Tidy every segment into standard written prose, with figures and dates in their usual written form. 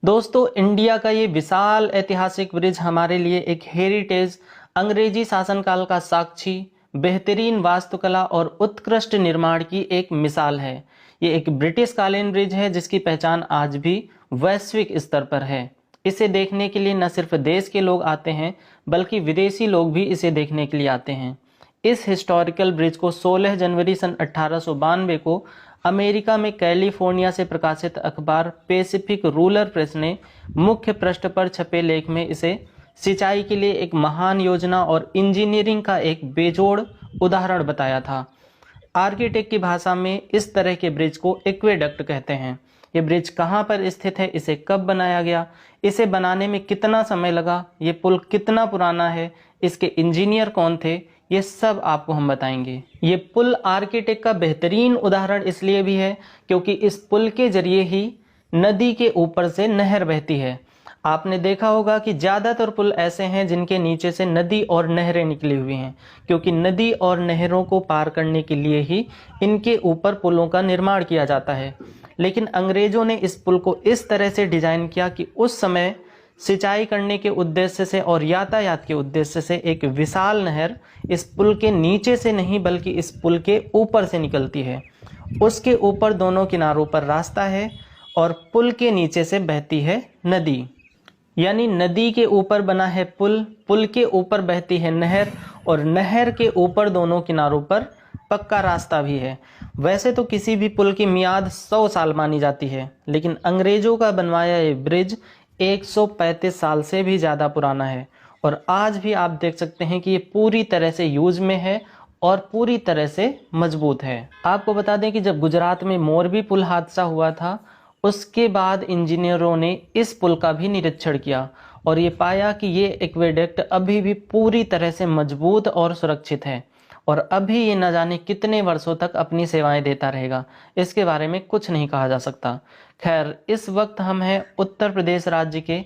दोस्तों, इंडिया का ये विशाल ऐतिहासिक ब्रिज हमारे लिए एक हेरिटेज, अंग्रेजी शासनकाल का साक्षी, बेहतरीन वास्तुकला और उत्कृष्ट निर्माण की एक मिसाल है। ये एक ब्रिटिश कालीन ब्रिज है जिसकी पहचान आज भी वैश्विक स्तर पर है। इसे देखने के लिए न सिर्फ देश के लोग आते हैं बल्कि विदेशी लोग भी इसे देखने के लिए आते हैं। इस हिस्टोरिकल ब्रिज को 16 जनवरी सन 1892 को अमेरिका में कैलिफोर्निया से प्रकाशित अखबार पैसिफिक रूरल प्रेस ने मुख्य पृष्ठ पर छपे लेख में इसे सिंचाई के लिए एक महान योजना और इंजीनियरिंग का एक बेजोड़ उदाहरण बताया था। आर्किटेक्ट की भाषा में इस तरह के ब्रिज को एक्वेडक्ट कहते हैं। ये ब्रिज कहाँ पर स्थित है, इसे कब बनाया गया, इसे बनाने में कितना समय लगा, ये पुल कितना पुराना है, इसके इंजीनियर कौन थे, ये सब आपको हम बताएंगे। ये पुल आर्किटेक्ट का बेहतरीन उदाहरण इसलिए भी है क्योंकि इस पुल के जरिए ही नदी के ऊपर से नहर बहती है। आपने देखा होगा कि ज़्यादातर पुल ऐसे हैं जिनके नीचे से नदी और नहरें निकली हुई हैं, क्योंकि नदी और नहरों को पार करने के लिए ही इनके ऊपर पुलों का निर्माण किया जाता है। लेकिन अंग्रेजों ने इस पुल को इस तरह से डिजाइन किया कि उस समय सिंचाई करने के उद्देश्य से और यातायात के उद्देश्य से एक विशाल नहर इस पुल के नीचे से नहीं बल्कि इस पुल के ऊपर से निकलती है। उसके ऊपर दोनों किनारों पर रास्ता है और पुल के नीचे से बहती है नदी। यानी नदी के ऊपर बना है पुल, पुल के ऊपर बहती है नहर और नहर के ऊपर दोनों किनारों पर पक्का रास्ता भी है। वैसे तो किसी भी पुल की मियाद 100 साल मानी जाती है, लेकिन अंग्रेजों का बनवाया ये ब्रिज 135 साल से भी ज़्यादा पुराना है और आज भी आप देख सकते हैं कि ये पूरी तरह से यूज में है और पूरी तरह से मजबूत है। आपको बता दें कि जब गुजरात में मोरबी पुल हादसा हुआ था, उसके बाद इंजीनियरों ने इस पुल का भी निरीक्षण किया और ये पाया कि ये एक्वेडक्ट अभी भी पूरी तरह से मजबूत और सुरक्षित है और अभी ये न जाने कितने वर्षों तक अपनी सेवाएं देता रहेगा, इसके बारे में कुछ नहीं कहा जा सकता। खैर, इस वक्त हम हैं उत्तर प्रदेश राज्य के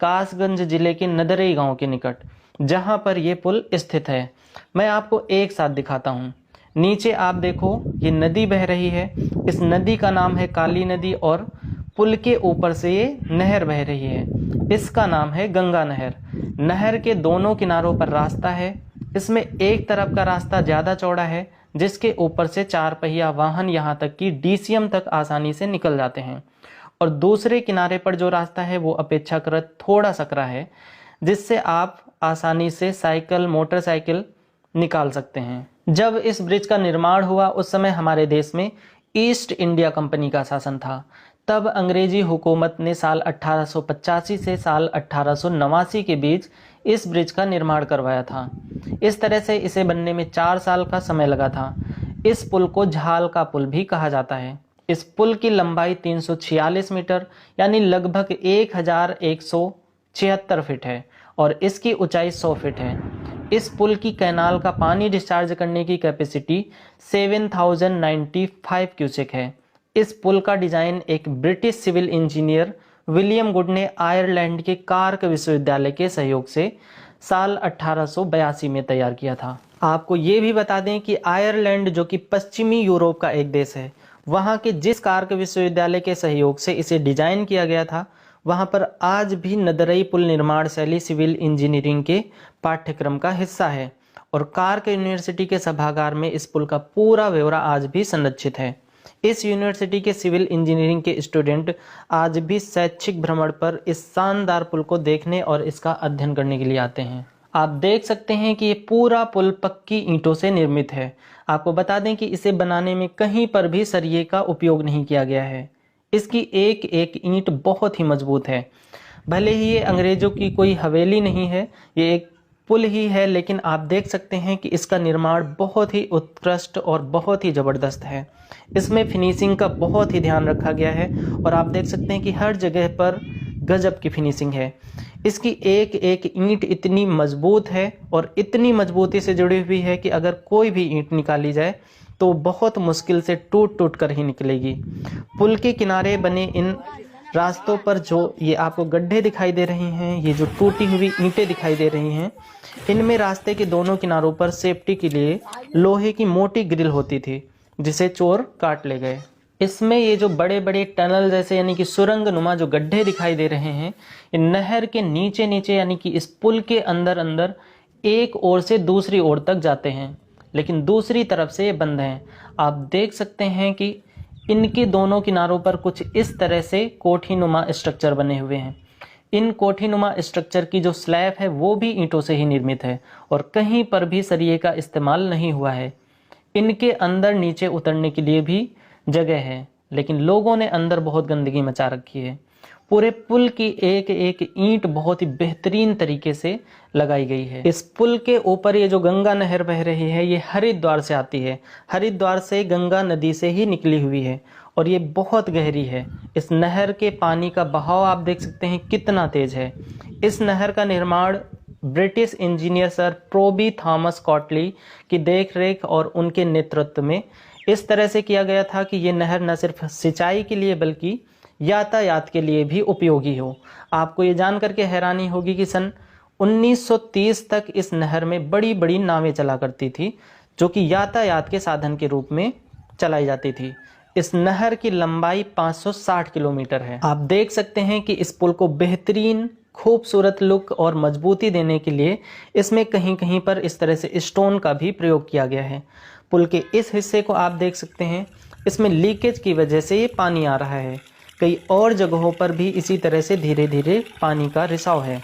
कासगंज जिले के नदरई गांव के निकट, जहां पर ये पुल स्थित है। मैं आपको एक साथ दिखाता हूं। नीचे आप देखो, ये नदी बह रही है। इस नदी का नाम है काली नदी और पुल के ऊपर से ये नहर बह रही है। इसका नाम है गंगा नहर। नहर के दोनों किनारों पर रास्ता है। इसमें एक तरफ का रास्ता ज़्यादा चौड़ा है जिसके ऊपर से 4 पहिया वाहन यहाँ तक कि डीसीएम तक आसानी से निकल जाते हैं, और दूसरे किनारे पर जो रास्ता है वो अपेक्षाकृत थोड़ा सकरा है जिससे आप आसानी से साइकिल, मोटरसाइकिल निकाल सकते हैं। जब इस ब्रिज का निर्माण हुआ उस समय हमारे देश में ईस्ट इंडिया कंपनी का शासन था। तब अंग्रेजी हुकूमत ने साल 1885 से साल 1889 के बीच इस ब्रिज का निर्माण करवाया था। इस तरह से इसे बनने में 4 साल का समय लगा था। इस पुल को झाल का पुल भी कहा जाता है। इस पुल की लंबाई 346 मीटर यानी लगभग 1176 फीट है और इसकी ऊंचाई 100 फीट है। इस पुल की कैनाल का पानी डिस्चार्ज करने की कैपेसिटी 7095 क्यूसेक है। इस पुल का डिजाइन एक British civil engineer William Good ने आयरलैंड के कार्क विश्वविद्यालय के सहयोग से साल 1882 में तैयार किया था। आपको ये भी बता दें कि आयरलैंड, जो कि पश्चिमी यूरोप का एक देश है, वहाँ के जिस कार्क विश्वविद्यालय के सहयोग से इसे डिजाइन किया गया था, वहाँ पर आज भी नदरई पुल निर्माण शैली सिविल इंजीनियरिंग के पाठ्यक्रम का हिस्सा है और कार्क यूनिवर्सिटी के सभागार में इस पुल का पूरा ब्यौरा आज भी संरक्षित है। इस यूनिवर्सिटी के सिविल इंजीनियरिंग के स्टूडेंट आज भी शैक्षिक भ्रमण पर इस शानदार पुल को देखने और इसका अध्ययन करने के लिए आते हैं। आप देख सकते हैं कि ये पूरा पुल पक्की ईंटों से निर्मित है। आपको बता दें कि इसे बनाने में कहीं पर भी सरिये का उपयोग नहीं किया गया है। इसकी एक एक ईंट बहुत ही मजबूत है। भले ही ये अंग्रेजों की कोई हवेली नहीं है, ये एक पुल ही है, लेकिन आप देख सकते हैं कि इसका निर्माण बहुत ही उत्कृष्ट और बहुत ही ज़बरदस्त है। इसमें फिनिशिंग का बहुत ही ध्यान रखा गया है और आप देख सकते हैं कि हर जगह पर गजब की फिनिशिंग है। इसकी एक एक ईंट इतनी मजबूत है और इतनी मजबूती से जुड़ी हुई है कि अगर कोई भी ईंट निकाली जाए तो बहुत मुश्किल से टूट टूट कर ही निकलेगी। पुल के किनारे बने इन रास्तों पर जो ये आपको गड्ढे दिखाई दे रहे हैं, ये जो टूटी हुई ईंटें दिखाई दे रही हैं, इनमें रास्ते के दोनों किनारों पर सेफ्टी के लिए लोहे की मोटी ग्रिल होती थी जिसे चोर काट ले गए। इसमें ये जो बड़े बड़े टनल जैसे यानी कि सुरंग नुमा जो गड्ढे दिखाई दे रहे हैं, ये नहर के नीचे नीचे यानी कि इस पुल के अंदर अंदर एक ओर से दूसरी ओर तक जाते हैं, लेकिन दूसरी तरफ से ये बंद हैं। आप देख सकते हैं कि इनके दोनों किनारों पर कुछ इस तरह से कोठीनुमा स्ट्रक्चर बने हुए हैं। इन कोठीनुमा स्ट्रक्चर की जो स्लैब है वो भी ईंटों से ही निर्मित है और कहीं पर भी सरिये का इस्तेमाल नहीं हुआ है। इनके अंदर नीचे उतरने के लिए भी जगह है, लेकिन लोगों ने अंदर बहुत गंदगी मचा रखी है। पूरे पुल की एक एक ईंट बहुत ही बेहतरीन तरीके से लगाई गई है। इस पुल के ऊपर ये जो गंगा नहर बह रही है, ये हरिद्वार से आती है। हरिद्वार से गंगा नदी से ही निकली हुई है और ये बहुत गहरी है। इस नहर के पानी का बहाव आप देख सकते हैं कितना तेज है। इस नहर का निर्माण ब्रिटिश इंजीनियर सर प्रोबी थॉमस कॉटली की देखरेख और उनके नेतृत्व में इस तरह से किया गया था कि ये नहर न सिर्फ सिंचाई के लिए बल्कि यातायात के लिए भी उपयोगी हो। आपको ये जान करके हैरानी होगी कि सन 1930 तक इस नहर में बड़ी बड़ी नावें चला करती थी, जो कि यातायात के साधन के रूप में चलाई जाती थी। इस नहर की लंबाई 560 किलोमीटर है। आप देख सकते हैं कि इस पुल को बेहतरीन खूबसूरत लुक और मजबूती देने के लिए इसमें कहीं कहीं पर इस तरह से स्टोन का भी प्रयोग किया गया है। पुल के इस हिस्से को आप देख सकते हैं, इसमें लीकेज की वजह से ये पानी आ रहा है। कई और जगहों पर भी इसी तरह से धीरे धीरे पानी का रिसाव है।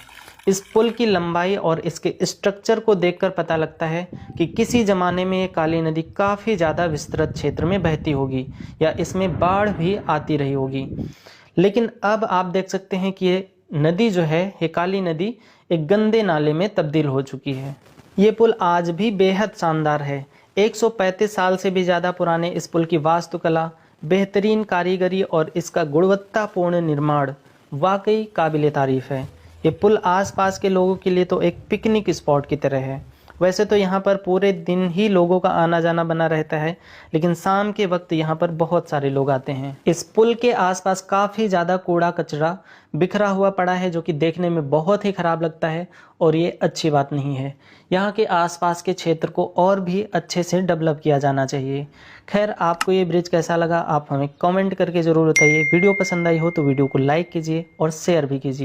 इस पुल की लंबाई और इसके स्ट्रक्चर को देखकर पता लगता है कि किसी ज़माने में ये काली नदी काफ़ी ज़्यादा विस्तृत क्षेत्र में बहती होगी या इसमें बाढ़ भी आती रही होगी। लेकिन अब आप देख सकते हैं कि ये नदी जो है, ये काली नदी एक गंदे नाले में तब्दील हो चुकी है। ये पुल आज भी बेहद शानदार है। 135 साल से भी ज़्यादा पुराने इस पुल की वास्तुकला, बेहतरीन कारीगरी और इसका गुणवत्तापूर्ण निर्माण वाकई काबिले तारीफ है। ये पुल आसपास के लोगों के लिए तो एक पिकनिक स्पॉट की तरह है। वैसे तो यहाँ पर पूरे दिन ही लोगों का आना जाना बना रहता है, लेकिन शाम के वक्त यहाँ पर बहुत सारे लोग आते हैं। इस पुल के आसपास काफ़ी ज़्यादा कूड़ा कचरा बिखरा हुआ पड़ा है, जो कि देखने में बहुत ही ख़राब लगता है और ये अच्छी बात नहीं है। यहाँ के आसपास के क्षेत्र को और भी अच्छे से डेवलप किया जाना चाहिए। खैर, आपको ये ब्रिज कैसा लगा आप हमें कमेंट करके ज़रूर बताइए। वीडियो पसंद आई हो तो वीडियो को लाइक कीजिए और शेयर भी कीजिए।